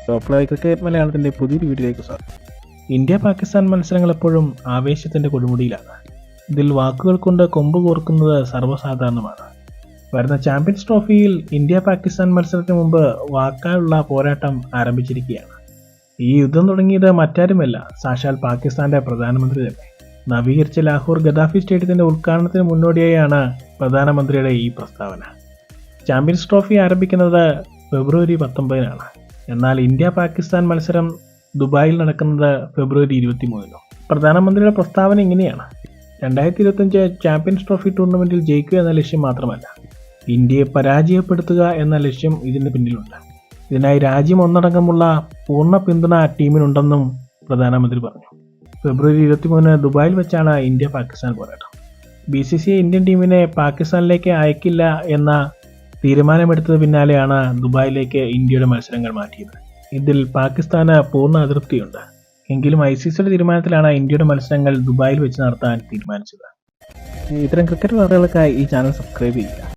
Top live cricket മലയാളത്തിൻ്റെ പുതിയൊരു വീഡിയോയിലേക്ക് സ്വാഗതം. ഇന്ത്യ പാകിസ്ഥാൻ മത്സരങ്ങൾ എപ്പോഴും ആവേശത്തിൻ്റെ കൊടുമുടിയിലാണ്. ഇതിൽ വാക്കുകൾ കൊണ്ട് കൊമ്പ് കോർക്കുന്നത് സർവ്വസാധാരണമാണ്. വരുന്ന ചാമ്പ്യൻസ് ട്രോഫിയിൽ ഇന്ത്യ പാകിസ്ഥാൻ മത്സരത്തിന് മുമ്പ് വാക്കാലുള്ള പോരാട്ടം ആരംഭിച്ചിരിക്കുകയാണ്. ഈ യുദ്ധം തുടങ്ങിയത് മറ്റാരുമല്ല, സാക്ഷാൽ പാകിസ്ഥാന്റെ പ്രധാനമന്ത്രി തന്നെ. നവീകരിച്ച ലാഹോർ ഗദാഫി സ്റ്റേഡിയത്തിന്റെ ഉദ്ഘാടനത്തിന് മുന്നോടിയായാണ് പ്രധാനമന്ത്രിയുടെ ഈ പ്രസ്താവന. ചാമ്പ്യൻസ് ട്രോഫി ആരംഭിക്കുന്നത് ഫെബ്രുവരി 19-നാണ്. എന്നാൽ ഇന്ത്യ പാകിസ്ഥാൻ മത്സരം ദുബായിൽ നടക്കുന്നത് ഫെബ്രുവരി 23-നും. പ്രധാനമന്ത്രിയുടെ പ്രസ്താവന ഇങ്ങനെയാണ്: 2025 ചാമ്പ്യൻസ് ട്രോഫി ടൂർണമെന്റിൽ ജയിക്കുക എന്ന ലക്ഷ്യം മാത്രമല്ല, ഇന്ത്യയെ പരാജയപ്പെടുത്തുക എന്ന ലക്ഷ്യം ഇതിന് പിന്നിലുണ്ട്. ഇതിനായി രാജ്യം ഒന്നടങ്കമുള്ള പൂർണ്ണ പിന്തുണ ടീമിനുണ്ടെന്നും പ്രധാനമന്ത്രി പറഞ്ഞു. ഫെബ്രുവരി 23-ന് ദുബായിൽ വെച്ചാണ് ഇന്ത്യ പാകിസ്ഥാൻ പോരാട്ടം. BCCI ഇന്ത്യൻ ടീമിനെ പാകിസ്ഥാനിലേക്ക് അയക്കില്ല എന്ന തീരുമാനമെടുത്തത് പിന്നാലെയാണ് ദുബായിലേക്ക് ഇന്ത്യയുടെ മത്സരങ്ങൾ മാറ്റിയത്. ഇതിൽ പാകിസ്ഥാന് പൂർണ്ണ അതൃപ്തിയുണ്ട്. എങ്കിലും ICCയുടെ തീരുമാനത്തിലാണ് ഇന്ത്യയുടെ മത്സരങ്ങൾ ദുബായിൽ വെച്ച് നടത്താൻ തീരുമാനിച്ചത്. ഇത്തരം ക്രിക്കറ്റ് വാർത്തകൾക്കായി ഈ ചാനൽ സബ്സ്ക്രൈബ് ചെയ്യുക.